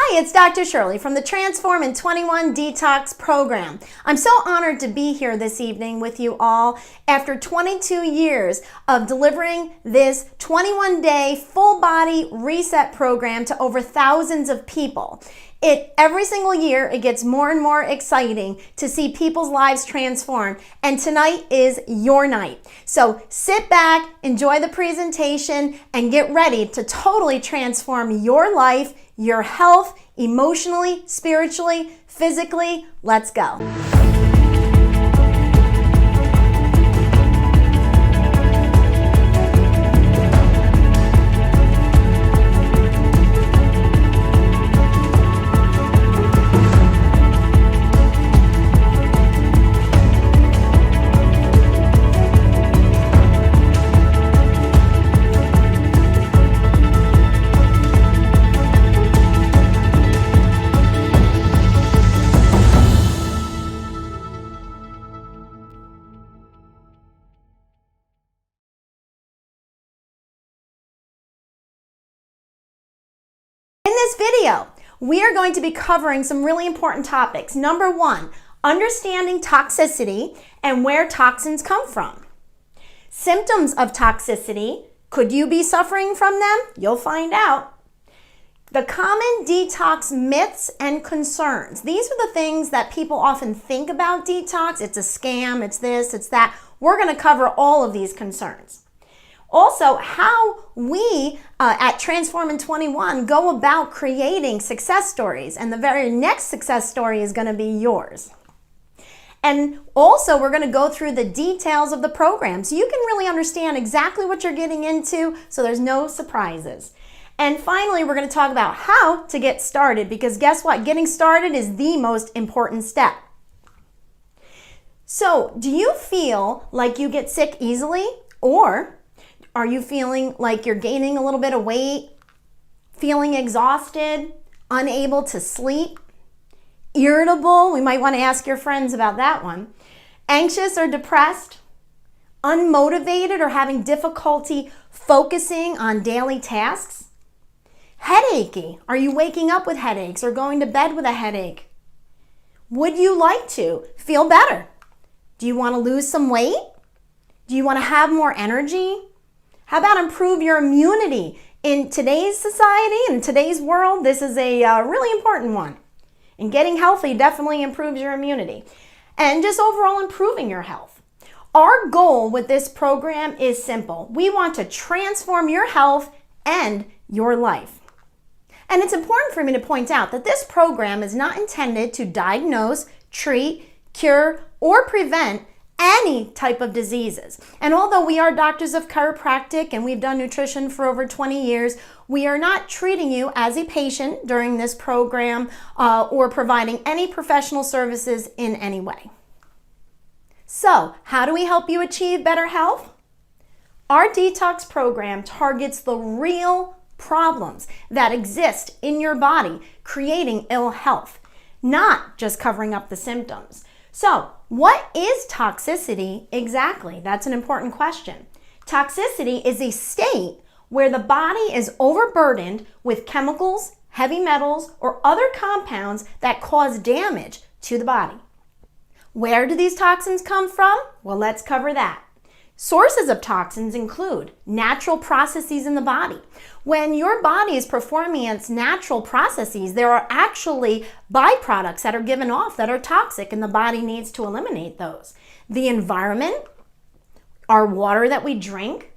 Hi, it's Dr. Shirley from the Transform in 21 Detox program. I'm so honored to be here this evening with you all after 22 years of delivering this 21-day full body reset program to over thousands of people. Every single year, it gets more and more exciting to see people's lives transform, and tonight is your night. So sit back, enjoy the presentation, and get ready to totally transform your life, your health, emotionally, spiritually, physically. Let's go. In this video, we are going to be covering some really important topics. Number one, understanding toxicity and where toxins come from. Symptoms of toxicity. Could you be suffering from them? You'll find out. The common detox myths and concerns. These are the things that people often think about detox. It's a scam, it's this, it's that. We're going to cover all of these concerns. Also, how we at Transform in 21 go about creating success stories, and the very next success story is going to be yours. And also, we're going to go through the details of the program so you can really understand exactly what you're getting into, so there's no surprises. And finally, we're going to talk about how to get started, because guess what? Getting started is the most important step. So, do you feel like you get sick easily, or are you feeling like you're gaining a little bit of weight, feeling exhausted, unable to sleep, irritable? We might want to ask your friends about that one. Anxious or depressed, unmotivated or having difficulty focusing on daily tasks, headachy. Are you waking up with headaches or going to bed with a headache? Would you like to feel better? Do you want to lose some weight? Do you want to have more energy? How about improve your immunity? In today's society, in today's world, this is a really important one. And getting healthy definitely improves your immunity. And just overall improving your health. Our goal with this program is simple. We want to transform your health and your life. And it's important for me to point out that this program is not intended to diagnose, treat, cure, or prevent any type of diseases. And although we are doctors of chiropractic and we've done nutrition for over 20 years, we are not treating you as a patient during this program or providing any professional services in any way. So, how do we help you achieve better health? Our detox program targets the real problems that exist in your body, creating ill health, not just covering up the symptoms. So, what is toxicity exactly? That's an important question. Toxicity is a state where the body is overburdened with chemicals, heavy metals, or other compounds that cause damage to the body. Where do these toxins come from? Well, let's cover that. Sources of toxins include natural processes in the body. When your body is performing its natural processes, there are actually byproducts that are given off that are toxic, and the body needs to eliminate those. The environment, our water that we drink,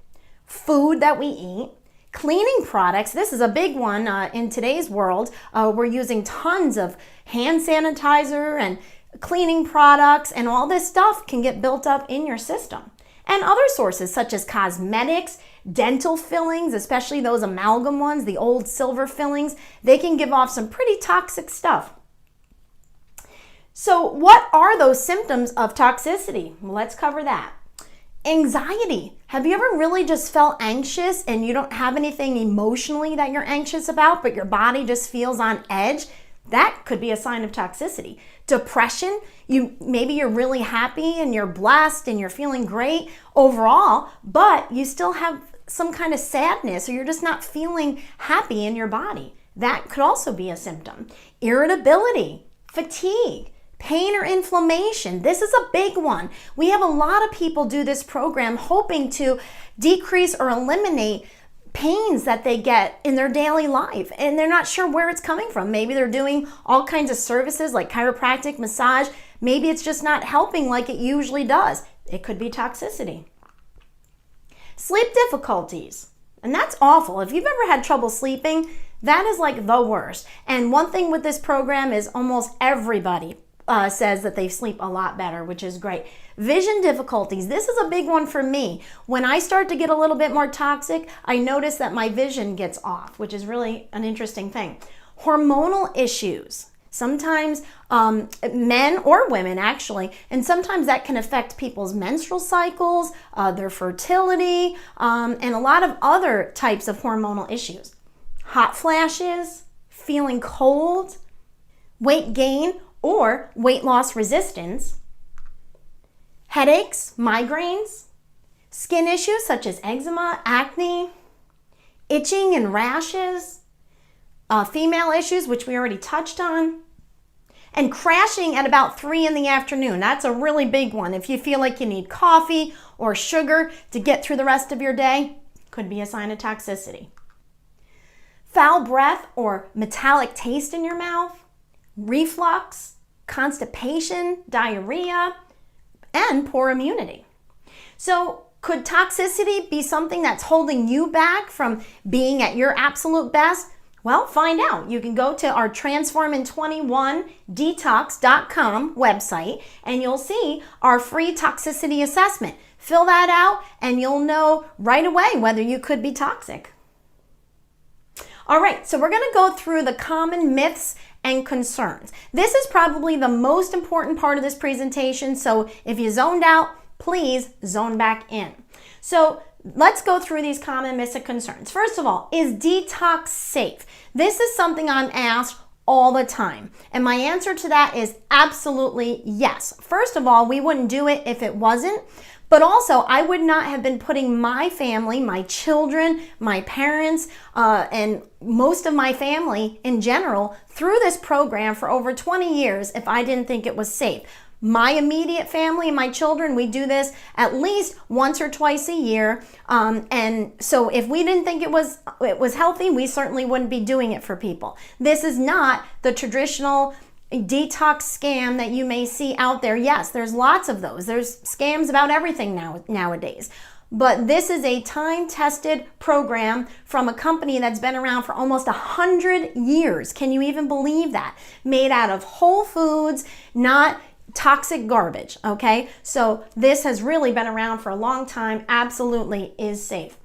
food that we eat, cleaning products. This is a big one in today's world. We're using tons of hand sanitizer and cleaning products, and all this stuff can get built up in your system. And other sources such as cosmetics, dental fillings, especially those amalgam ones, the old silver fillings, they can give off some pretty toxic stuff. So what are those symptoms of toxicity? Well, let's cover that. Anxiety. Have you ever really just felt anxious and you don't have anything emotionally that you're anxious about, but your body just feels on edge? That could be a sign of toxicity. Depression, maybe you're really happy and you're blessed and you're feeling great overall, but you still have some kind of sadness, or you're just not feeling happy in your body. That could also be a symptom. Irritability, fatigue, pain or inflammation. This is a big one. We have a lot of people do this program hoping to decrease or eliminate pains that they get in their daily life, and they're not sure where it's coming from. Maybe they're doing all kinds of services like chiropractic, massage. Maybe it's just not helping like it usually does. It could be toxicity. Sleep difficulties, and that's awful. If you've ever had trouble sleeping, that is like the worst. And one thing with this program is almost everybody says that they sleep a lot better, which is great. Vision difficulties. This is a big one for me. When I start to get a little bit more toxic, I notice that my vision gets off, which is really an interesting thing. Hormonal issues. Sometimes men or women actually, and sometimes that can affect people's menstrual cycles, their fertility, and a lot of other types of hormonal issues. Hot flashes, feeling cold, weight gain or weight loss resistance, headaches, migraines, skin issues such as eczema, acne, itching and rashes, female issues, which we already touched on, and crashing at about 3 in the afternoon. That's a really big one. If you feel like you need coffee or sugar to get through the rest of your day, could be a sign of toxicity. Foul breath or metallic taste in your mouth, reflux, constipation, diarrhea, and poor immunity. So could toxicity be something that's holding you back from being at your absolute best? Well, find out. You can go to our transformin21detox.com website and you'll see our free toxicity assessment. Fill that out and you'll know right away whether you could be toxic. All right, so we're going to go through the common myths and concerns. This is probably the most important part of this presentation, so if you zoned out, please zone back in. So let's go through these common myths and concerns. First of all, is detox safe? This is something I'm asked all the time, and my answer to that is absolutely yes. First of all, we wouldn't do it if it wasn't. But also, I would not have been putting my family, my children, my parents, and most of my family in general through this program for over 20 years if I didn't think it was safe. My immediate family and my children, we do this at least once or twice a year. And so if we didn't think it was healthy, we certainly wouldn't be doing it for people. This is not the traditional detox scam that you may see out there. Yes, there's lots of those. There's scams about everything nowadays. But this is a time-tested program from a company that's been around for almost 100 years. Can you even believe that? Made out of whole foods, not toxic garbage, okay? So this has really been around for a long time, absolutely is safe.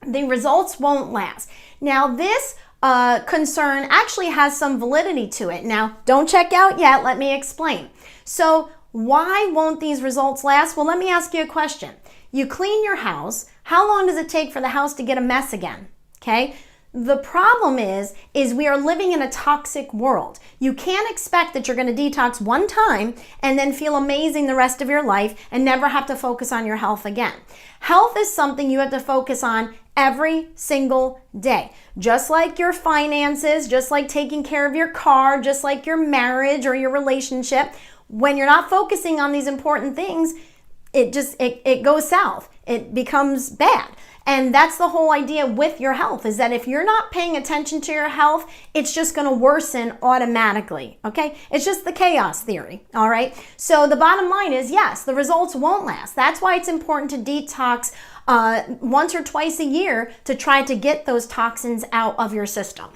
The results won't last. Now this concern actually has some validity to it. Now, don't check out yet. Let me explain. So why won't these results last? Well, let me ask you a question. You clean your house. How long does it take for the house to get a mess again? Okay. The problem is we are living in a toxic world. You can't expect that you're going to detox one time and then feel amazing the rest of your life and never have to focus on your health again. Health is something you have to focus on every single day. Just like your finances, just like taking care of your car, just like your marriage or your relationship. When you're not focusing on these important things, it goes south. It becomes bad. And that's the whole idea with your health, is that if you're not paying attention to your health, it's just going to worsen automatically, okay? It's just the chaos theory, all right? So the bottom line is, yes, the results won't last. That's why it's important to detox once or twice a year to try to get those toxins out of your system.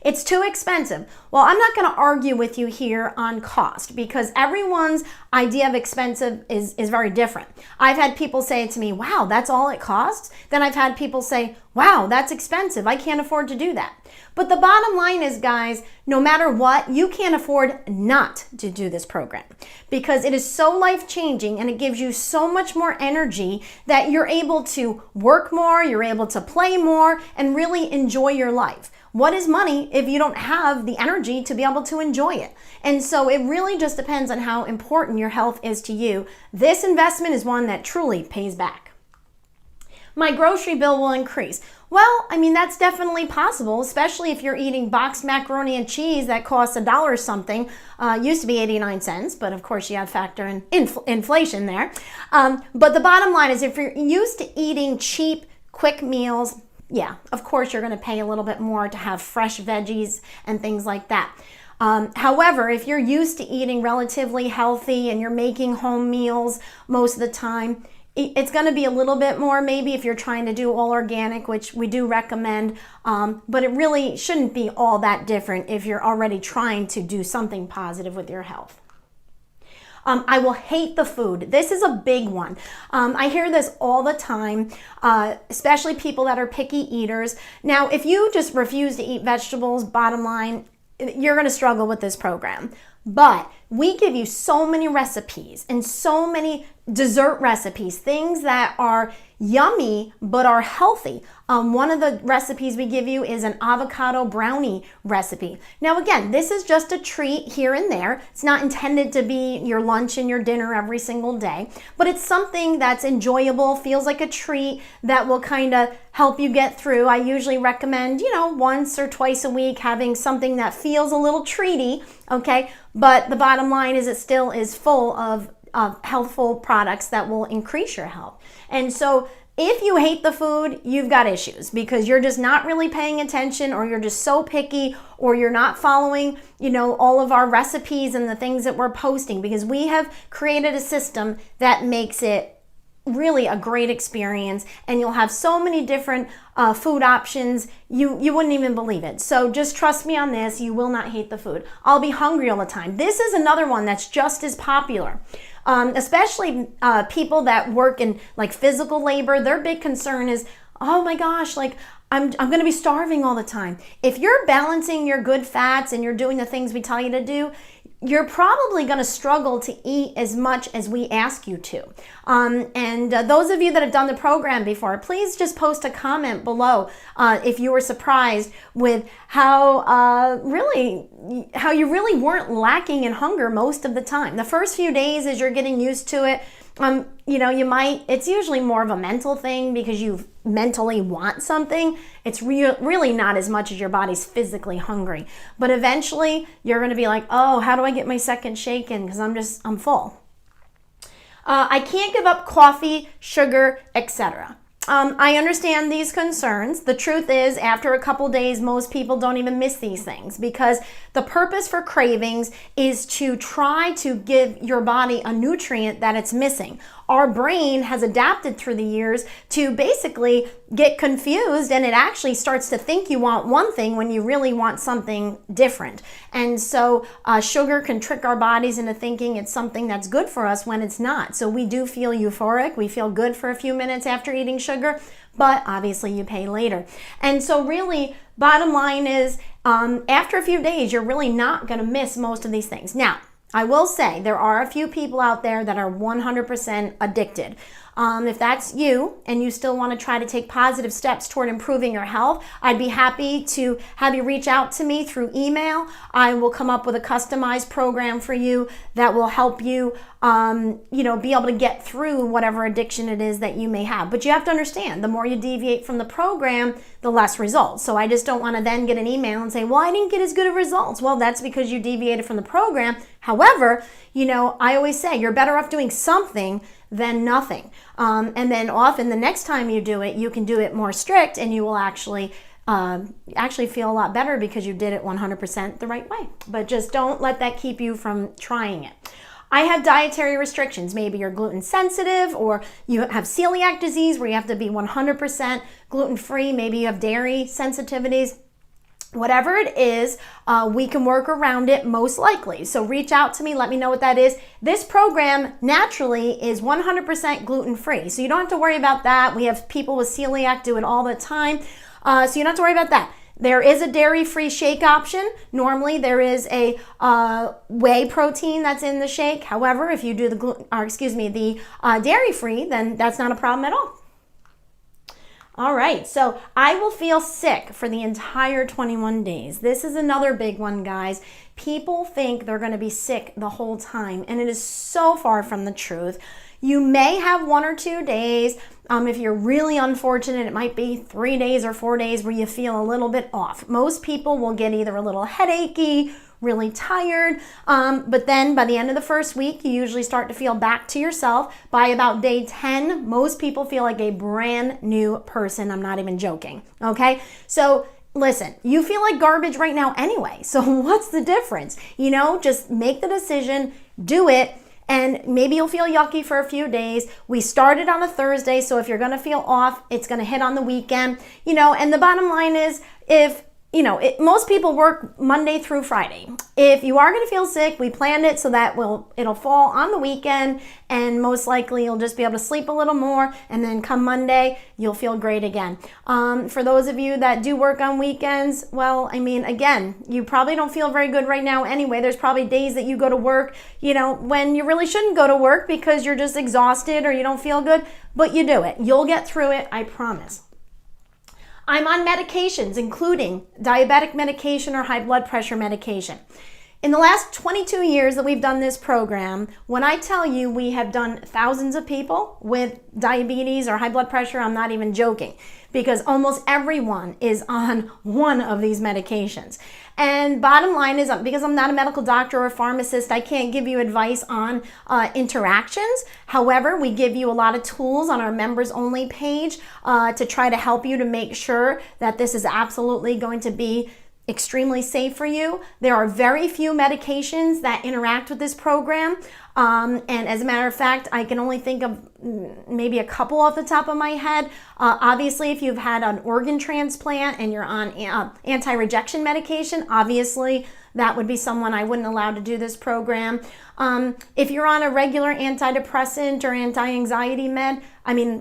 It's too expensive. Well, I'm not going to argue with you here on cost because everyone's idea of expensive is very different. I've had people say to me, wow, that's all it costs? Then I've had people say, wow, that's expensive. I can't afford to do that. But the bottom line is, guys, no matter what, you can't afford not to do this program because it is so life-changing and it gives you so much more energy that you're able to work more, you're able to play more, and really enjoy your life. What is money if you don't have the energy to be able to enjoy it? And so it really just depends on how important your health is to you. This investment is one that truly pays back. my grocery bill will increase. Well, I mean, that's definitely possible, especially if you're eating boxed macaroni and cheese that costs $1 or something. Used to be 89 cents, but of course you have factor in inflation there. But the bottom line is, if you're used to eating cheap, quick meals, yeah, of course you're going to pay a little bit more to have fresh veggies and things like that. However, if you're used to eating relatively healthy and you're making home meals most of the time, it's going to be a little bit more maybe if you're trying to do all organic, which we do recommend, but it really shouldn't be all that different if you're already trying to do something positive with your health. I will hate the food. This is a big one. I hear this all the time, especially people that are picky eaters. Now, if you just refuse to eat vegetables, bottom line, you're going to struggle with this program. But we give you so many recipes and so many dessert recipes, things that are yummy but are healthy. One of the recipes we give you is an avocado brownie recipe. Now again, this is just a treat here and there. It's not intended to be your lunch and your dinner every single day, but it's something that's enjoyable, feels like a treat that will kind of help you get through. I usually recommend, once or twice a week having something that feels a little treaty, okay? But the bottom line is it still is full of healthful products that will increase your health. And so if you hate the food, you've got issues because you're just not really paying attention, or you're just so picky, or you're not following, all of our recipes and the things that we're posting, because we have created a system that makes it really a great experience, and you'll have so many different food options, you wouldn't even believe it. So just trust me on this, you will not hate the food. I'll be hungry all the time. This is another one that's just as popular. Especially people that work in like physical labor, their big concern is, oh my gosh, like I'm going to be starving all the time. If you're balancing your good fats and you're doing the things we tell you to do, you're probably going to struggle to eat as much as we ask you to. And those of you that have done the program before, please just post a comment below if you were surprised with how you really weren't lacking in hunger most of the time. The first few days as you're getting used to it, it's usually more of a mental thing because you mentally want something. It's really not as much as your body's physically hungry. But eventually you're going to be like, oh, how do I get my second shake in? Because I'm full. I can't give up coffee, sugar, etc. I understand these concerns. The truth is, after a couple days, most people don't even miss these things, because the purpose for cravings is to try to give your body a nutrient that it's missing. Our brain has adapted through the years to basically get confused, and it actually starts to think you want one thing when you really want something different. And so sugar can trick our bodies into thinking it's something that's good for us when it's not. So we do feel euphoric. We feel good for a few minutes after eating sugar, but obviously you pay later. And so really, bottom line is, after a few days, you're really not going to miss most of these things. Now, I will say there are a few people out there that are 100% addicted. If that's you and you still want to try to take positive steps toward improving your health, I'd be happy to have you reach out to me through email. I will come up with a customized program for you that will help you, be able to get through whatever addiction it is that you may have. But you have to understand, the more you deviate from the program, the less results. So I just don't want to then get an email and say, well, I didn't get as good of results. Well, that's because you deviated from the program. However, I always say you're better off doing something than nothing. And then often the next time you do it, you can do it more strict, and you will actually feel a lot better because you did it 100% the right way. But just don't let that keep you from trying it. I have dietary restrictions. Maybe you're gluten sensitive, or you have celiac disease where you have to be 100% gluten-free. Maybe you have dairy sensitivities. Whatever it is, we can work around it most likely. So reach out to me, let me know what that is. This program naturally is 100% gluten-free, so you don't have to worry about that. We have people with celiac do it all the time, so you don't have to worry about that. There is a dairy-free shake option. Normally there is a whey protein that's in the shake. However, if you do the dairy-free, then that's not a problem at all. All right, so I will feel sick for the entire 21 days. This is another big one, guys. People think they're going to be sick the whole time, and it is so far from the truth. You may have 1 or 2 days If you're really unfortunate, it might be 3 days or 4 days where you feel a little bit off. Most people will get either a little headachy, really tired, but then by the end of the first week, you usually start to feel back to yourself. By about day 10, most people feel like a brand new person. I'm not even joking, okay? So listen, you feel like garbage right now anyway, so what's the difference? Just make the decision, do it, and maybe you'll feel yucky for a few days. We started on a Thursday, so if you're gonna feel off, it's gonna hit on the weekend, and the bottom line is, most people work Monday through Friday. If you are going to feel sick, we planned it so that it'll fall on the weekend, and most likely you'll just be able to sleep a little more, and then come Monday, you'll feel great again. For those of you that do work on weekends, well, again, you probably don't feel very good right now anyway. There's probably days that you go to work, when you really shouldn't go to work because you're just exhausted or you don't feel good, but you do it. You'll get through it, I promise. I'm on medications, including diabetic medication or high blood pressure medication. In the last 22 years that we've done this program, when I tell you we have done thousands of people with diabetes or high blood pressure, I'm not even joking, because almost everyone is on one of these medications. And bottom line is, because I'm not a medical doctor or a pharmacist, I can't give you advice on interactions. However, we give you a lot of tools on our members only page to try to help you to make sure that this is absolutely going to be extremely safe for you. There are very few medications that interact with this program. And as a matter of fact, I can only think of maybe a couple off the top of my head. Obviously, if you've had an organ transplant and you're on anti-rejection medication, obviously that would be someone I wouldn't allow to do this program. If you're on a regular antidepressant or anti-anxiety med,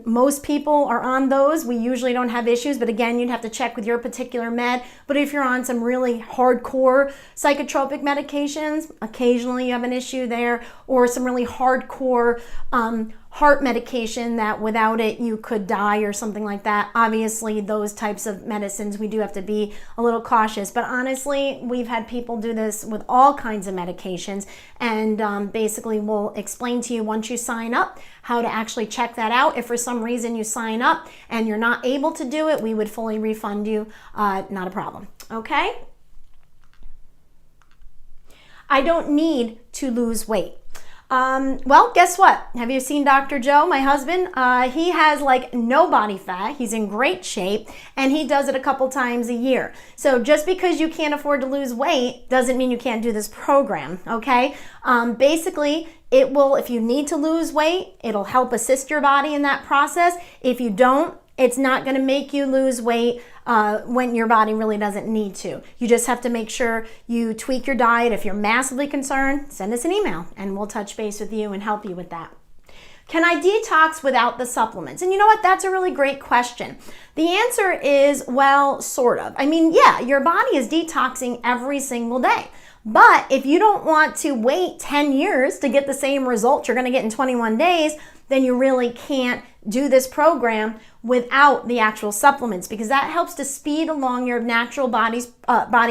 most people are on those. We usually don't have issues, but again, you'd have to check with your particular med. But if you're on some really hardcore psychotropic medications, occasionally you have an issue there, or some really hardcore heart medication that without it you could die or something like that. Obviously, those types of medicines, we do have to be a little cautious. But honestly, we've had people do this with all kinds of medications, and basically we'll explain to you once you sign up how to actually check that out. If for some reason you sign up and you're not able to do it, we would fully refund you. Not a problem. Okay? I don't need to lose weight. Well, guess what? Have you seen Dr. Joe, my husband? He has like no body fat. He's in great shape, and he does it a couple times a year. So just because you can't afford to lose weight doesn't mean you can't do this program, okay? Basically, it will, if you need to lose weight, it'll help assist your body in that process. If you don't, it's not going to make you lose weight when your body really doesn't need to. You just have to make sure you tweak your diet. If you're massively concerned, send us an email and we'll touch base with you and help you with that. Can I detox without the supplements? And you know what? That's a really great question. The answer is, well, sort of. Yeah, your body is detoxing every single day. But if you don't want to wait 10 years to get the same results you're going to get in 21 days, then you really can't do this program without the actual supplements, because that helps to speed along your natural body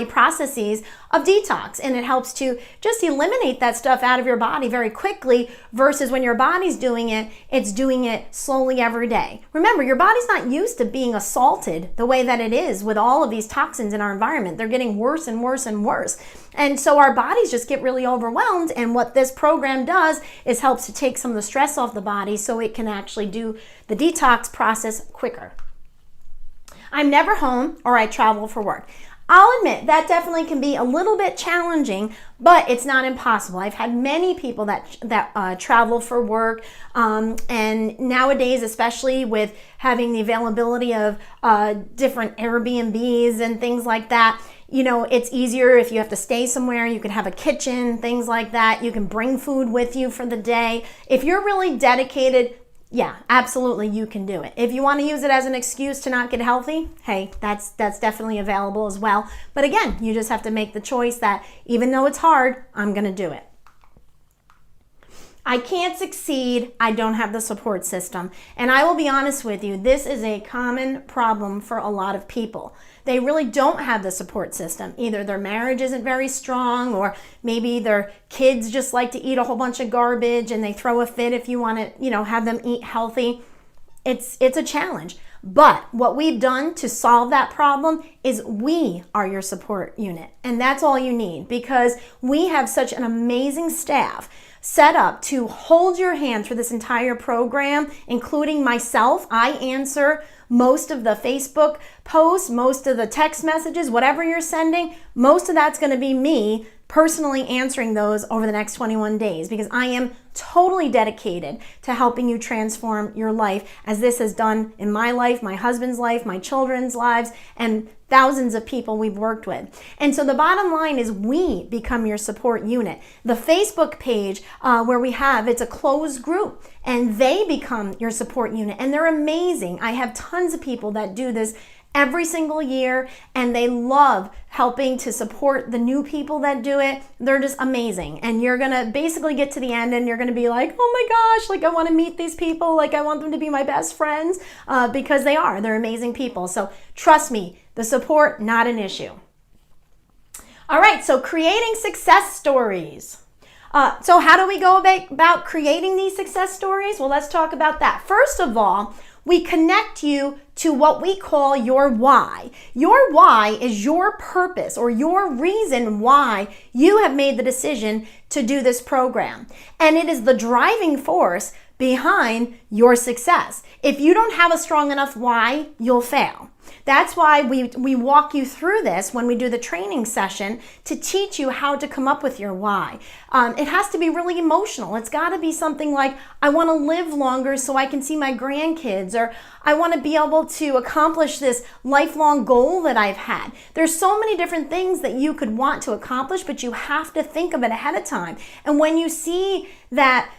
processes of detox, and it helps to just eliminate that stuff out of your body very quickly, versus when your body's doing it, it's doing it slowly every day. Remember, your body's not used to being assaulted the way that it is with all of these toxins in our environment. They're getting worse and worse and worse. And so our bodies just get really overwhelmed, and what this program does is helps to take some of the stress off the body so it can actually do the detox process quicker. I'm never home, or I travel for work. I'll admit that definitely can be a little bit challenging, but it's not impossible. I've had many people that travel for work, and nowadays, especially with having the availability of different Airbnbs and things like that, it's easier if you have to stay somewhere. You can have a kitchen, things like that. You can bring food with you for the day. If you're really dedicated, yeah, absolutely, you can do it. If you want to use it as an excuse to not get healthy, hey, that's definitely available as well. But again, you just have to make the choice that even though it's hard, I'm going to do it. I can't succeed. I don't have the support system. And I will be honest with you, this is a common problem for a lot of people. They really don't have the support system. Either their marriage isn't very strong, or maybe their kids just like to eat a whole bunch of garbage and they throw a fit if you want to, have them eat healthy. It's a challenge. But what we've done to solve that problem is we are your support unit. And that's all you need, because we have such an amazing staff set up to hold your hand through this entire program, including myself. I answer most of the Facebook posts, most of the text messages, whatever you're sending, most of that's going to be me personally answering those over the next 21 days, because I am totally dedicated to helping you transform your life, as this has done in my life, my husband's life, my children's lives, and thousands of people we've worked with. And so the bottom line is we become your support unit. The Facebook page where we have, it's a closed group, and they become your support unit, and they're amazing. I have tons of people that do this every single year, and they love helping to support the new people that do it. They're just amazing. And you're gonna basically get to the end and you're gonna be like, oh my gosh, like I wanna meet these people, like I want them to be my best friends, because they're amazing people. So trust me, the support, not an issue. All right, so creating success stories. So how do we go about creating these success stories? Well, let's talk about that. First of all, we connect you to what we call your why. Your why is your purpose, or your reason why you have made the decision to do this program. And it is the driving force behind your success. If you don't have a strong enough why, you'll fail. That's why we walk you through this when we do the training session, to teach you how to come up with your why. It has to be really emotional. It's got to be something like, I want to live longer so I can see my grandkids, or I want to be able to accomplish this lifelong goal that I've had. There's so many different things that you could want to accomplish, but you have to think of it ahead of time. And when you see that,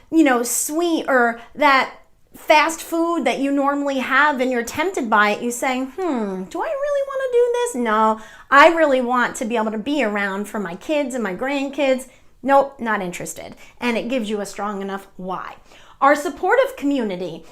sweet or that fast food that you normally have and you're tempted by it, you say, do I really want to do this? No, I really want to be able to be around for my kids and my grandkids. Nope, not interested. And it gives you a strong enough why. Our supportive community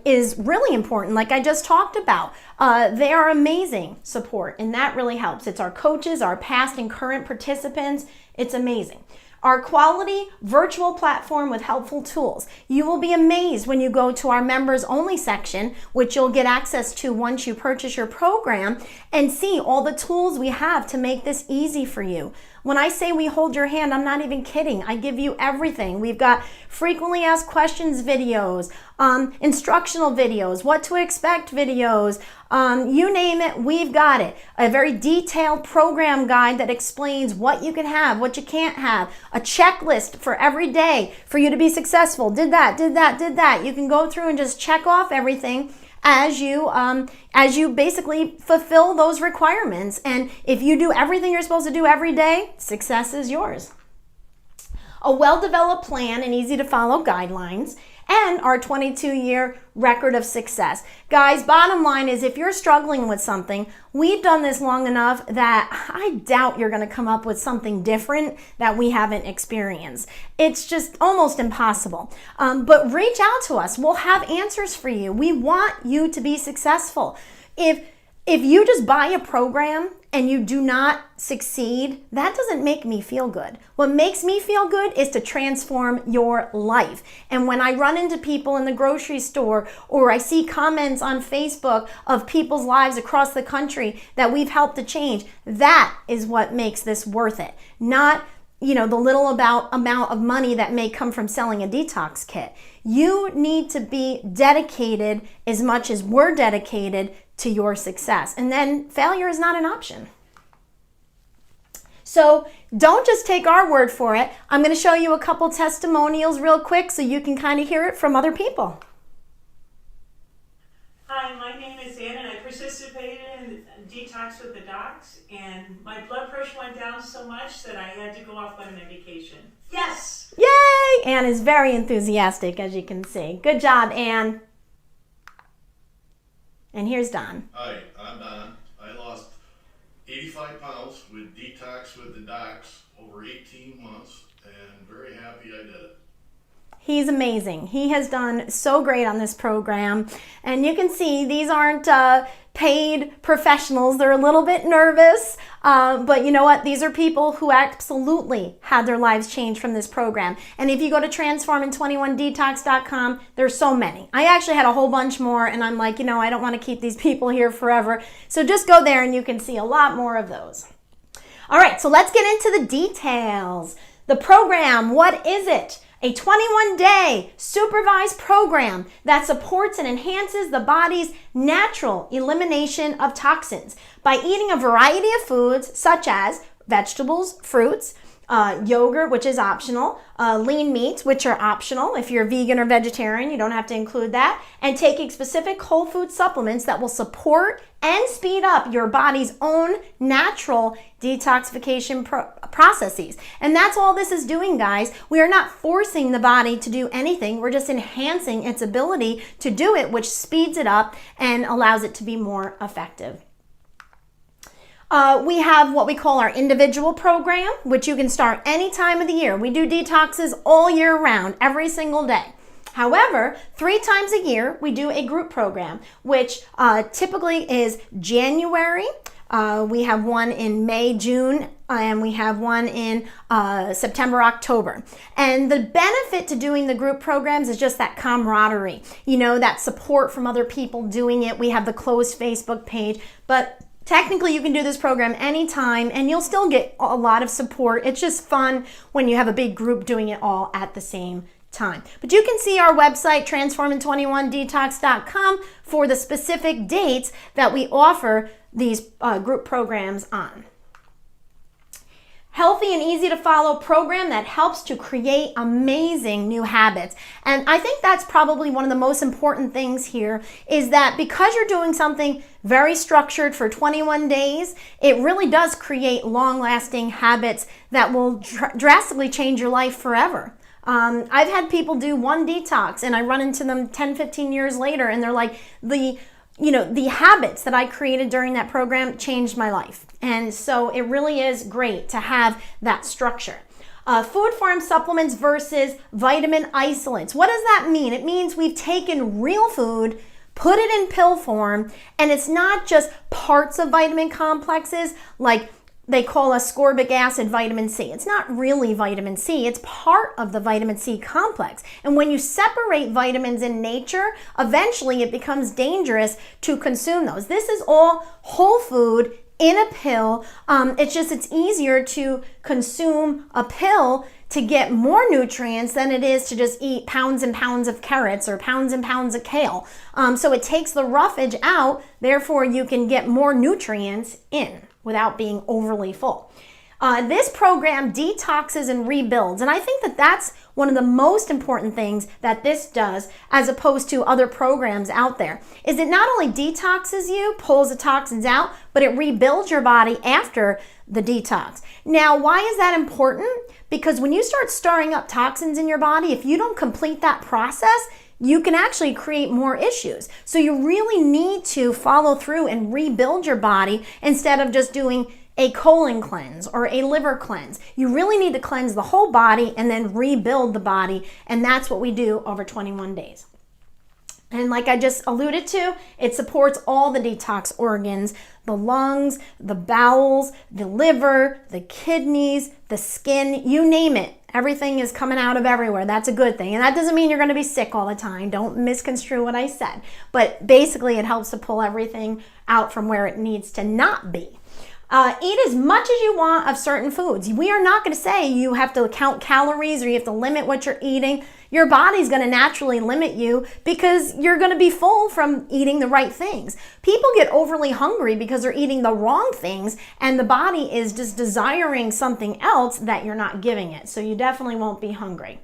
is really important, like I just talked about. They are amazing support, and that really helps. It's our coaches, our past and current participants. It's amazing. Our quality virtual platform with helpful tools. You will be amazed when you go to our members only section, which you'll get access to once you purchase your program, and see all the tools we have to make this easy for you. When I say we hold your hand, I'm not even kidding. I give you everything. We've got frequently asked questions videos, instructional videos, what to expect videos, you name it, we've got it. A very detailed program guide that explains what you can have, what you can't have, a checklist for every day for you to be successful. Did that, did that, did that. You can go through and just check off everything as you basically fulfill those requirements. And if you do everything you're supposed to do every day, success is yours. A well-developed plan and easy to follow guidelines, and our 22-year record of success. Guys, bottom line is, if you're struggling with something, we've done this long enough that I doubt you're going to come up with something different that we haven't experienced. It's just almost impossible. But reach out to us. We'll have answers for you. We want you to be successful. If you just buy a program and you do not succeed, that doesn't make me feel good. What makes me feel good is to transform your life. And when I run into people in the grocery store, or I see comments on Facebook of people's lives across the country that we've helped to change, that is what makes this worth it. Not the little amount of money that may come from selling a detox kit. You need to be dedicated as much as we're dedicated to your success. And then failure is not an option. So don't just take our word for it. I'm going to show you a couple testimonials real quick so you can kind of hear it from other people. Hi, my name is Ann, and I participated in Detox with the Docs, and my blood pressure went down so much that I had to go off on medication. Yes! Yay! Ann is very enthusiastic, as you can see. Good job, Ann. And here's Don. Hi, I'm Don. I lost 85 pounds with Detox with the Docs over 18 months, and very happy I did it. He's amazing. He has done so great on this program. And you can see these aren't paid professionals. They're a little bit nervous, but you know what? These are people who absolutely had their lives changed from this program. And if you go to transforming21detox.com, there's so many. I actually had a whole bunch more, and I'm like, I don't want to keep these people here forever. So just go there and you can see a lot more of those. All right, so let's get into the details. The program, what is it? A 21-day supervised program that supports and enhances the body's natural elimination of toxins by eating a variety of foods such as vegetables, fruits, yogurt, which is optional, lean meats, which are optional. If you're vegan or vegetarian, you don't have to include that, and taking specific whole food supplements that will support and speed up your body's own natural detoxification processes. And that's all this is doing, guys. We are not forcing the body to do anything. We're just enhancing its ability to do it, which speeds it up and allows it to be more effective. We have what we call our individual program, which you can start any time of the year. We do detoxes all year round, every single day. However, 3 times a year, we do a group program, which typically is January. We have one in May, June, and we have one in September, October. And the benefit to doing the group programs is just that camaraderie, that support from other people doing it. We have the closed Facebook page, but technically, you can do this program anytime and you'll still get a lot of support. It's just fun when you have a big group doing it all at the same time. But you can see our website, transforming21detox.com, for the specific dates that we offer these group programs on. Healthy and easy to follow program that helps to create amazing new habits. And I think that's probably one of the most important things here, is that because you're doing something very structured for 21 days, it really does create long-lasting habits that will drastically change your life forever. I've had people do one detox and I run into them 10, 15 years later and they're like, the habits that I created during that program changed my life. And so it really is great to have that structure. Food form supplements versus vitamin isolates. What does that mean? It means we've taken real food, put it in pill form, and it's not just parts of vitamin complexes like they call ascorbic acid vitamin C. It's not really vitamin C, it's part of the vitamin C complex. And when you separate vitamins in nature, eventually it becomes dangerous to consume those. This is all whole food in a pill. It's easier to consume a pill to get more nutrients than it is to just eat pounds and pounds of carrots or pounds and pounds of kale. So it takes the roughage out, therefore you can get more nutrients in without being overly full. This program detoxes and rebuilds, and I think that that's one of the most important things that this does as opposed to other programs out there, is it not only detoxes you, pulls the toxins out, but it rebuilds your body after the detox. Now, why is that important? Because when you start stirring up toxins in your body, if you don't complete that process, you can actually create more issues. So you really need to follow through and rebuild your body instead of just doing a colon cleanse or a liver cleanse. You really need to cleanse the whole body and then rebuild the body, and that's what we do over 21 days. And like I just alluded to, it supports all the detox organs, the lungs, the bowels, the liver, the kidneys, the skin, you name it. Everything is coming out of everywhere. That's a good thing. And that doesn't mean you're going to be sick all the time. Don't misconstrue what I said. But basically, it helps to pull everything out from where it needs to not be. Eat as much as you want of certain foods. We are not going to say you have to count calories or you have to limit what you're eating. Your body's going to naturally limit you because you're going to be full from eating the right things. People get overly hungry because they're eating the wrong things, and the body is just desiring something else that you're not giving it. So you definitely won't be hungry.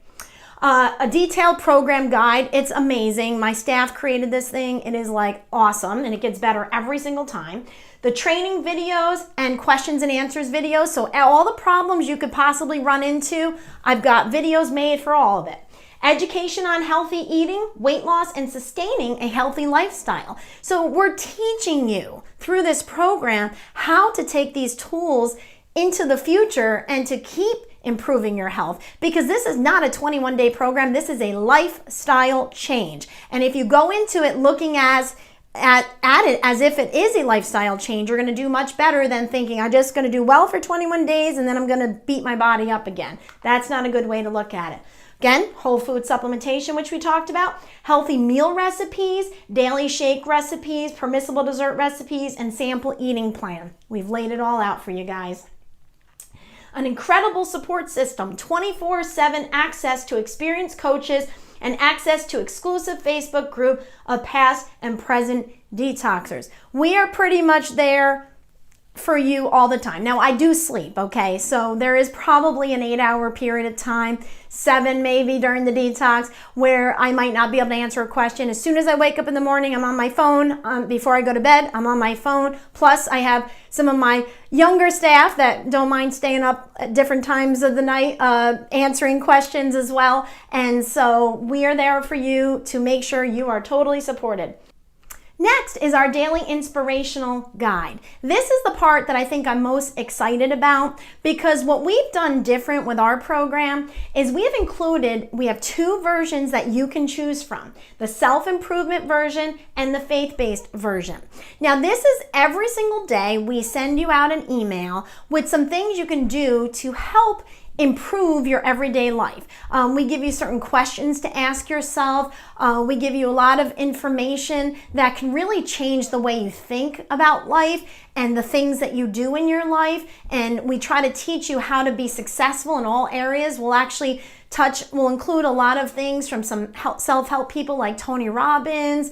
A detailed program guide. It's amazing. My staff created this thing. It is like awesome, and it gets better every single time. The training videos and questions and answers videos. So all the problems you could possibly run into, I've got videos made for all of it. Education on healthy eating, weight loss, and sustaining a healthy lifestyle. So we're teaching you through this program how to take these tools into the future and to keep improving your health, because this is not a 21-day program. This is a lifestyle change. And if you go into it looking at it as if it is a lifestyle change, you're going to do much better than thinking, I'm just going to do well for 21 days and then I'm going to beat my body up again. That's not a good way to look at it. Again, whole food supplementation, which we talked about, healthy meal recipes, daily shake recipes, permissible dessert recipes, and sample eating plan. We've laid it all out for you guys. An incredible support system, 24/7 access to experienced coaches, and access to exclusive Facebook group of past and present detoxers. We are pretty much there for you all the time. Now, I do sleep, okay? So there is probably an 8-hour period of time, 7 maybe during the detox, where I might not be able to answer a question. As soon as I wake up in the morning, I'm on my phone. Before I go to bed, I'm on my phone. Plus, I have some of my younger staff that don't mind staying up at different times of the night answering questions as well. And so we are there for you to make sure you are totally supported. Next is our daily inspirational guide. This is the part that I think I'm most excited about, because what we've done different with our program is we have 2 versions that you can choose from, the self-improvement version and the faith-based version. Now, this is every single day we send you out an email with some things you can do to help improve your everyday life. We give you certain questions to ask yourself. We give you a lot of information that can really change the way you think about life and the things that you do in your life. And we try to teach you how to be successful in all areas. We'll include a lot of things from some self-help people like Tony Robbins.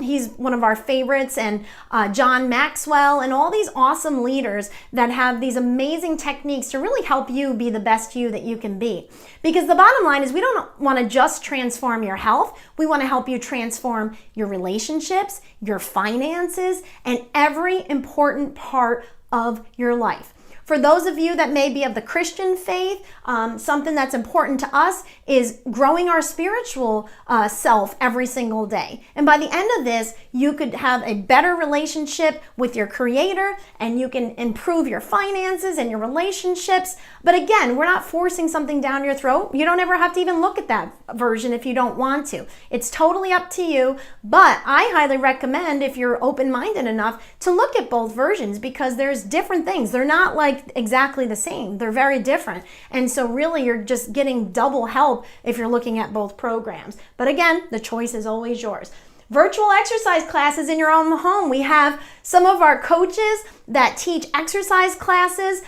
He's one of our favorites, and John Maxwell, and all these awesome leaders that have these amazing techniques to really help you be the best you that you can be. Because the bottom line is, we don't want to just transform your health. We want to help you transform your relationships, your finances, and every important part of your life. For those of you that may be of the Christian faith, something that's important to us is growing our spiritual self every single day. And by the end of this, you could have a better relationship with your Creator, and you can improve your finances and your relationships. But again, we're not forcing something down your throat. You don't ever have to even look at that version if you don't want to. It's totally up to you, but I highly recommend, if you're open-minded enough, to look at both versions, because there's different things. They're not like exactly the same. They're very different. And so really you're just getting double help if you're looking at both programs. But again, the choice is always yours. Virtual exercise classes in your own home. We have some of our coaches that teach exercise classes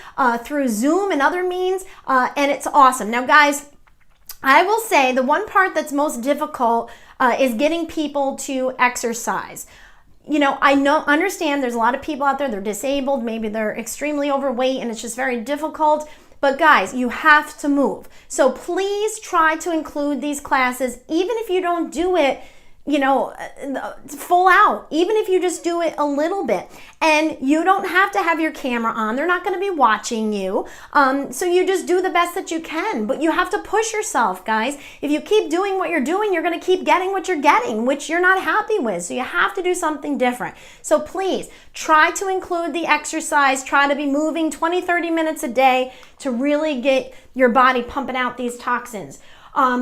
through Zoom and other means, and it's awesome. Now guys, I will say the one part that's most difficult is getting people to exercise. You know, understand there's a lot of people out there, they're disabled, maybe they're extremely overweight, and it's just very difficult. But guys, you have to move. So please try to include these classes, even if you don't do it, you know, full out, even if you just do it a little bit. And you don't have to have your camera on. They're not going to be watching you. So you just do the best that you can. But you have to push yourself, guys. If you keep doing what you're doing, you're going to keep getting what you're getting, which you're not happy with. So you have to do something different. So please try to include the exercise. Try to be moving 20, 30 minutes a day to really get your body pumping out these toxins.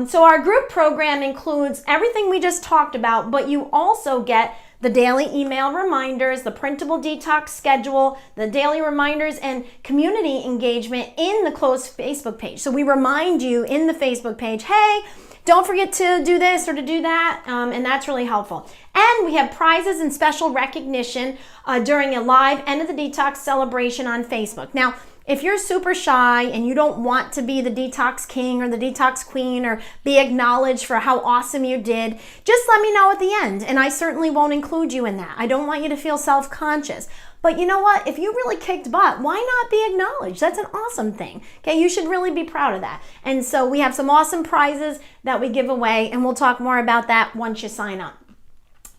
So our group program includes everything we just talked about, but you also get the daily email reminders, the printable detox schedule, the daily reminders, and community engagement in the closed Facebook page. So we remind you in the Facebook page, hey, don't forget to do this or to do that, and that's really helpful. And we have prizes and special recognition during a live end of the detox celebration on Facebook. Now, if you're super shy and you don't want to be the detox king or the detox queen or be acknowledged for how awesome you did, just let me know at the end, and I certainly won't include you in that. I don't want you to feel self-conscious. But you know what? If you really kicked butt, why not be acknowledged? That's an awesome thing. Okay, you should really be proud of that. And so we have some awesome prizes that we give away, and we'll talk more about that once you sign up.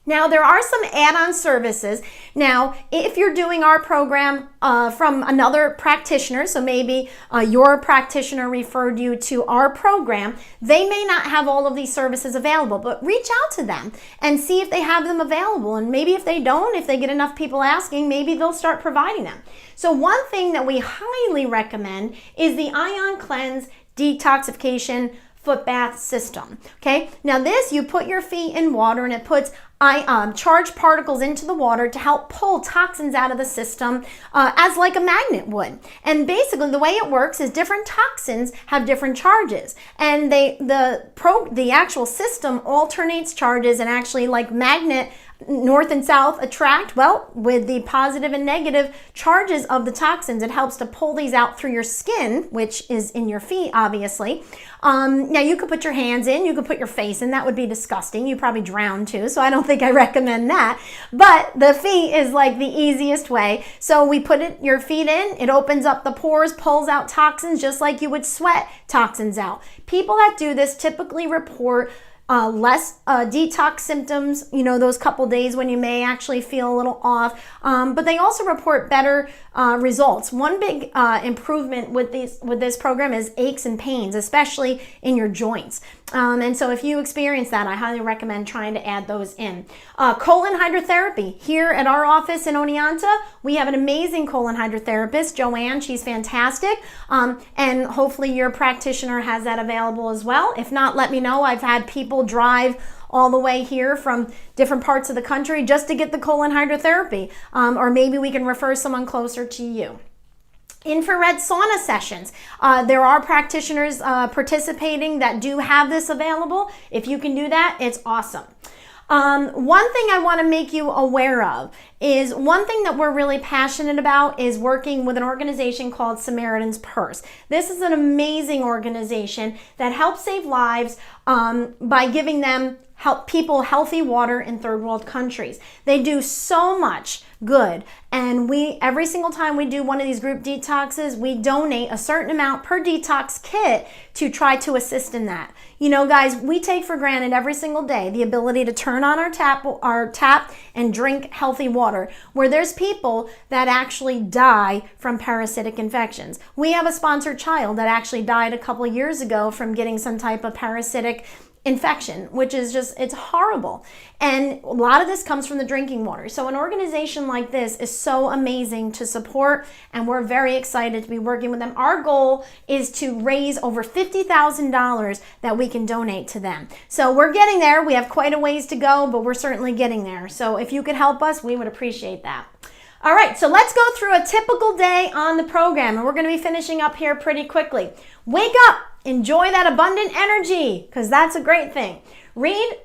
Now, there are some add-on services. Now, if you're doing our program from another practitioner, so maybe your practitioner referred you to our program, they may not have all of these services available, but reach out to them and see if they have them available. And maybe if they don't, if they get enough people asking, maybe they'll start providing them. So one thing that we highly recommend is the Ion Cleanse Detoxification Foot Bath System. Okay, now this, you put your feet in water and it puts charged particles into the water to help pull toxins out of the system as like a magnet would. And basically the way it works is different toxins have different charges, and the actual system alternates charges and actually, like magnet, north and south attract, well, with the positive and negative charges of the toxins, it helps to pull these out through your skin, which is in your feet, obviously. Now you could put your hands in, you could put your face in, that would be disgusting. You probably drown too, so I don't think I recommend that. But the feet is like the easiest way. So we put your feet in, it opens up the pores, pulls out toxins just like you would sweat toxins out. People that do this typically report less detox symptoms, you know, those couple days when you may actually feel a little off, but they also report better results. One big improvement with this program is aches and pains, especially in your joints. And so if you experience that, I highly recommend trying to add those in. Colon hydrotherapy. Here at our office in Oneonta, we have an amazing colon hydrotherapist, Joanne. She's fantastic. And hopefully your practitioner has that available as well. If not, let me know. I've had people drive all the way here from different parts of the country just to get the colon hydrotherapy. Or maybe we can refer someone closer to you. Infrared sauna sessions. There are practitioners participating that do have this available. If you can do that, it's awesome. One thing I want to make you aware of is one thing that we're really passionate about is working with an organization called Samaritan's Purse. This is an amazing organization that helps save lives by giving them people healthy water in third world countries. They do so much good, and every single time we do one of these group detoxes, we donate a certain amount per detox kit to try to assist in that. You know, guys, we take for granted every single day the ability to turn on our tap and drink healthy water, where there's people that actually die from parasitic infections. We have a sponsored child that actually died a couple of years ago from getting some type of parasitic infection, which is just, it's horrible. And a lot of this comes from the drinking water. So an organization like this is so amazing to support, and we're very excited to be working with them. Our goal is to raise over $50,000 that we can donate to them. So we're getting there. We have quite a ways to go, but we're certainly getting there. So if you could help us, we would appreciate that. All right, so let's go through a typical day on the program, and we're going to be finishing up here pretty quickly. Wake up, enjoy that abundant energy, because that's a great thing. Read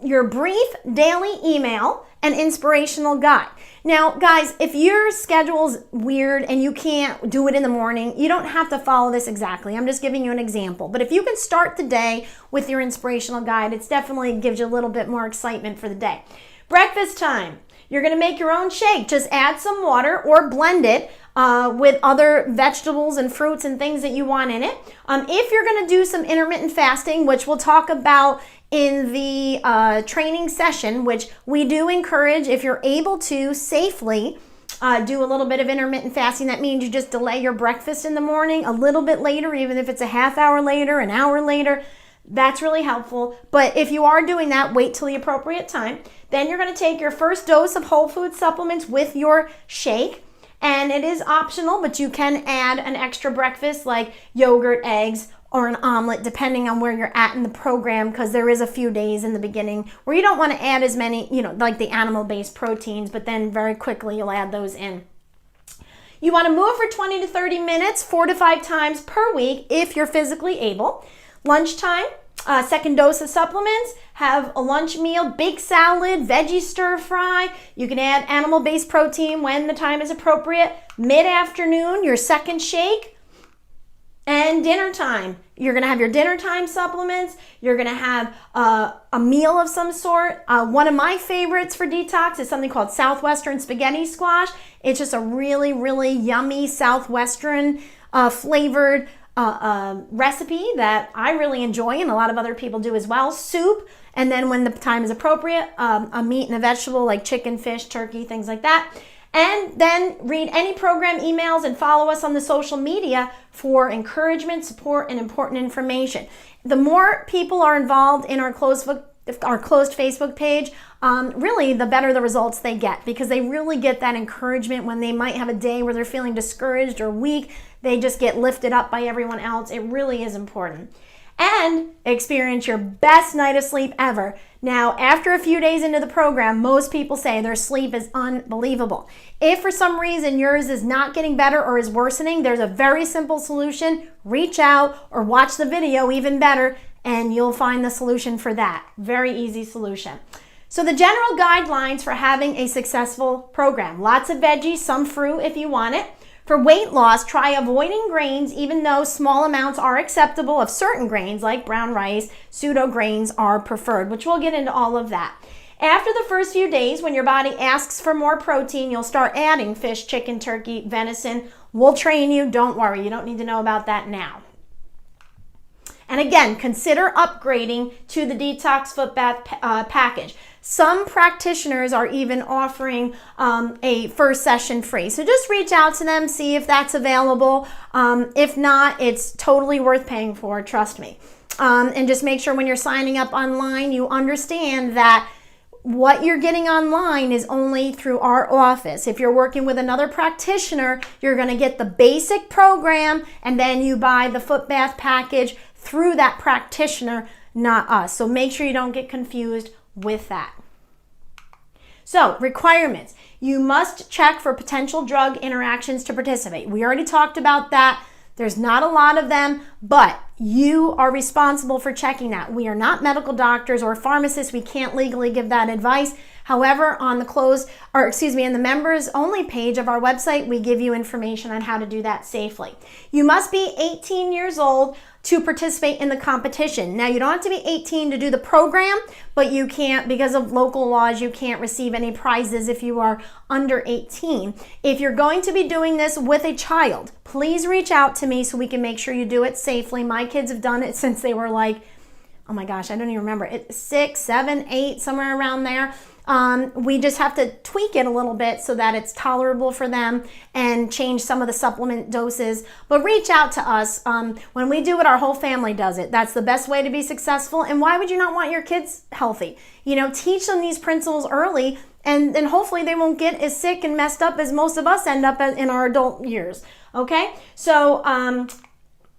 your brief daily email and inspirational guide. Now, guys, if your schedule's weird and you can't do it in the morning, you don't have to follow this exactly. I'm just giving you an example. But if you can start the day with your inspirational guide, it definitely gives you a little bit more excitement for the day. Breakfast time. You're going to make your own shake. Just add some water or blend it with other vegetables and fruits and things that you want in it. If you're going to do some intermittent fasting, which we'll talk about in the training session, which we do encourage, if you're able to safely do a little bit of intermittent fasting. That means you just delay your breakfast in the morning a little bit later, even if it's a half hour later, an hour later. That's really helpful. But if you are doing that, wait till the appropriate time. Then you're going to take your first dose of whole food supplements with your shake. And it is optional, but you can add an extra breakfast like yogurt, eggs, or an omelet, depending on where you're at in the program, because there is a few days in the beginning where you don't want to add as many, like the animal-based proteins, but then very quickly you'll add those in. You want to move for 20 to 30 minutes, 4 to 5 times per week if you're physically able. Lunchtime, second dose of supplements, have a lunch meal, big salad, veggie stir fry. You can add animal-based protein when the time is appropriate. Mid-afternoon, your second shake. And dinner time. You're going to have your dinner time supplements. You're going to have a meal of some sort. One of my favorites for detox is something called Southwestern spaghetti squash. It's just a really, really yummy Southwestern flavored recipe that I really enjoy and a lot of other people do as well. Soup, and then when the time is appropriate, a meat and a vegetable like chicken, fish, turkey, things like that. And then read any program emails and follow us on the social media for encouragement, support, and important information. The more people are involved in our closed Facebook page, really the better the results they get, because they really get that encouragement when they might have a day where they're feeling discouraged or weak. They just get lifted up by everyone else. It really is important. And experience your best night of sleep ever. Now, after a few days into the program, most people say their sleep is unbelievable. If for some reason yours is not getting better or is worsening, there's a very simple solution. Reach out or watch the video, even better, and you'll find the solution for that. Very easy solution. So the general guidelines for having a successful program: lots of veggies, some fruit if you want it. For weight loss, try avoiding grains, even though small amounts are acceptable of certain grains like brown rice. Pseudo grains are preferred, which we'll get into all of that. After the first few days, when your body asks for more protein, you'll start adding fish, chicken, turkey, venison. We'll train you. Don't worry. You don't need to know about that now. And again, consider upgrading to the Detox Foot Bath package. Some practitioners are even offering a first session free. So just reach out to them, see if that's available. If not, it's totally worth paying for, trust me. And just make sure when you're signing up online, you understand that what you're getting online is only through our office. If you're working with another practitioner, you're going to get the basic program, and then you buy the foot bath package through that practitioner, not us. So make sure you don't get confused with that. So, requirements. You must check for potential drug interactions to participate. We already talked about that. There's not a lot of them, but you are responsible for checking that. We are not medical doctors or pharmacists. We can't legally give that advice. However, on the in the members only page of our website, we give you information on how to do that safely. You must be 18 years old to participate in the competition. Now, you don't have to be 18 to do the program, but you can't, because of local laws, you can't receive any prizes if you are under 18. If you're going to be doing this with a child, please reach out to me so we can make sure you do it safely. My kids have done it since they were like, oh my gosh, I don't even remember, 6, 7, 8, somewhere around there. We just have to tweak it a little bit so that it's tolerable for them and change some of the supplement doses. But reach out to us. When we do it, our whole family does it. That's the best way to be successful. And why would you not want your kids healthy? You know, teach them these principles early, and then hopefully they won't get as sick and messed up as most of us end up in our adult years. Okay? So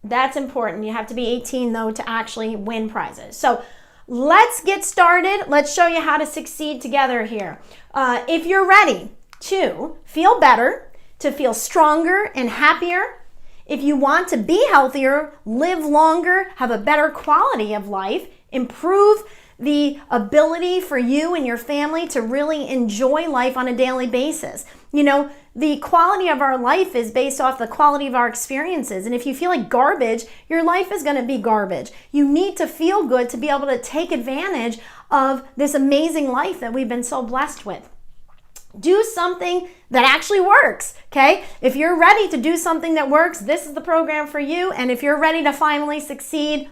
that's important. You have to be 18, though, to actually win prizes. So let's get started. Let's show you how to succeed together here. If you're ready to feel better, to feel stronger and happier, if you want to be healthier, live longer, have a better quality of life, improve the ability for you and your family to really enjoy life on a daily basis. You know, the quality of our life is based off the quality of our experiences. And if you feel like garbage, your life is going to be garbage. You need to feel good to be able to take advantage of this amazing life that we've been so blessed with. Do something that actually works, okay? If you're ready to do something that works, this is the program for you. And if you're ready to finally succeed,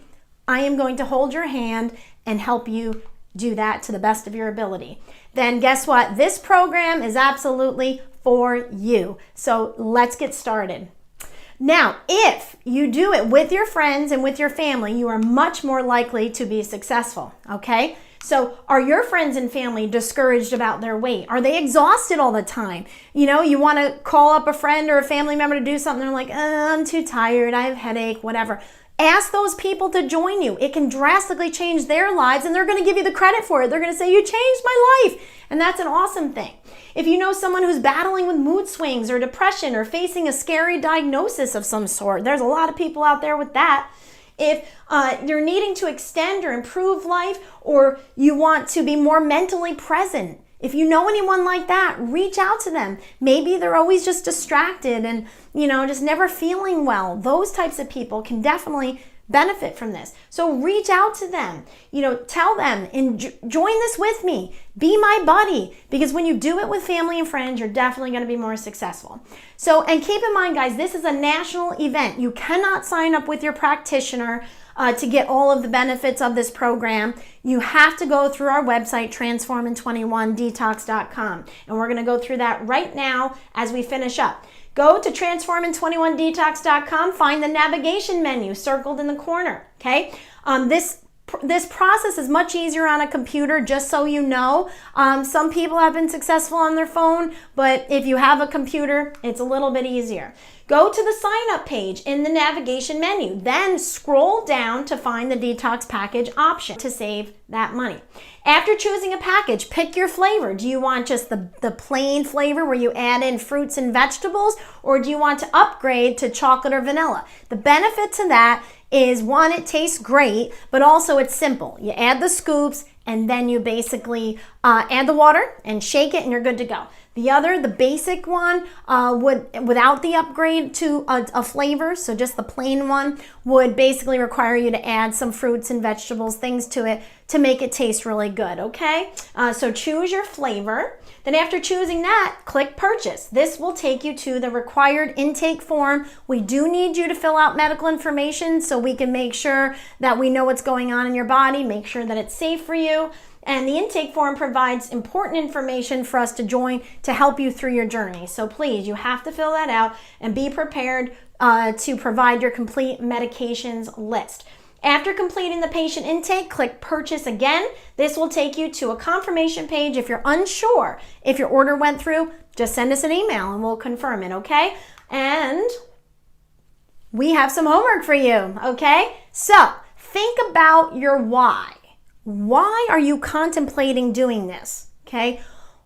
I am going to hold your hand and help you do that to the best of your ability. Then guess what? This program is absolutely for you. So let's get started. Now, if you do it with your friends and with your family, you are much more likely to be successful, okay? So are your friends and family discouraged about their weight? Are they exhausted all the time? You know, you want to call up a friend or a family member to do something, they're like, I'm too tired, I have a headache, whatever. Ask those people to join you. It can drastically change their lives, and they're going to give you the credit for it. They're going to say, you changed my life. And that's an awesome thing. If you know someone who's battling with mood swings or depression or facing a scary diagnosis of some sort, there's a lot of people out there with that. If you're needing to extend or improve life, or you want to be more mentally present, if you know anyone like that, reach out to them. Maybe they're always just distracted and, you know, just never feeling well. Those types of people can definitely benefit from this. So reach out to them, tell them, and join this with me. Be my buddy, because when you do it with family and friends, you're definitely going to be more successful. So, and keep in mind, guys, this is a national event. You cannot sign up with your practitioner to get all of the benefits of this program. You have to go through our website, transformin21detox.com. And we're going to go through that right now as we finish up. Go to transformin21detox.com, find the navigation menu circled in the corner, okay? This process is much easier on a computer, just so you know. Some people have been successful on their phone, but if you have a computer, it's a little bit easier. Go to the sign up page in the navigation menu, then scroll down to find the detox package option to save that money. After choosing a package, pick your flavor. Do you want just the plain flavor where you add in fruits and vegetables, or do you want to upgrade to chocolate or vanilla? The benefit to that is, one, it tastes great, but also it's simple. You add the scoops, and then you basically add the water and shake it, and you're good to go. The other, the basic one, without the upgrade to a flavor, so just the plain one, would basically require you to add some fruits and vegetables, things to it, to make it taste really good, okay? So choose your flavor. Then after choosing that, click purchase. This will take you to the required intake form. We do need you to fill out medical information so we can make sure that we know what's going on in your body, make sure that it's safe for you. And the intake form provides important information for us to join to help you through your journey. So please, you have to fill that out and be prepared to provide your complete medications list. After completing the patient intake, click purchase again. This will take you to a confirmation page. If you're unsure if your order went through, just send us an email and we'll confirm it, okay? And we have some homework for you, okay? So think about your why. Why are you contemplating doing this? Okay?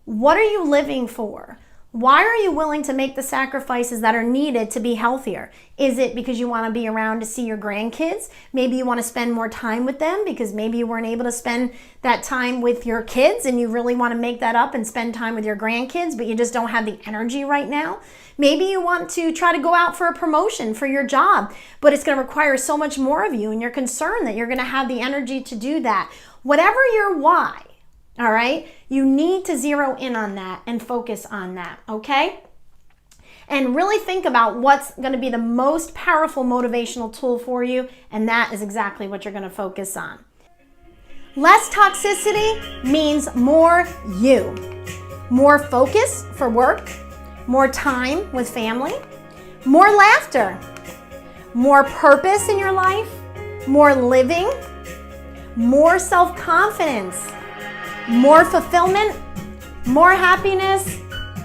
What are you living for? Why are you willing to make the sacrifices that are needed to be healthier? Is it because you want to be around to see your grandkids? Maybe you want to spend more time with them because maybe you weren't able to spend that time with your kids and you really want to make that up and spend time with your grandkids, but you just don't have the energy right now. Maybe you want to try to go out for a promotion for your job, but it's going to require so much more of you and you're concerned that you're going to have the energy to do that. Whatever your why, all right, you need to zero in on that and focus on that, okay? And really think about what's going to be the most powerful motivational tool for you, and that is exactly what you're going to focus on. Less toxicity means more you. More focus for work, more time with family, more laughter, more purpose in your life, more living, more self-confidence, more fulfillment, more happiness,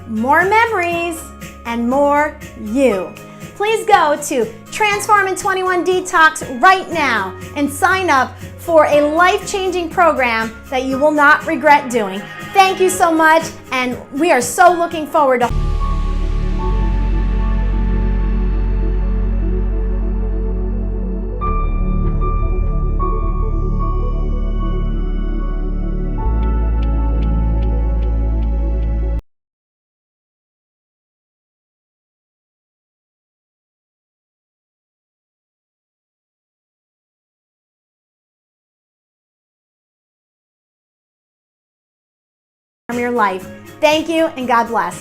more memories, and more you. Please go to Transformin21 Detox right now and sign up for a life-changing program that you will not regret doing. Thank you so much, and we are so looking forward to your life. Thank you, and God bless.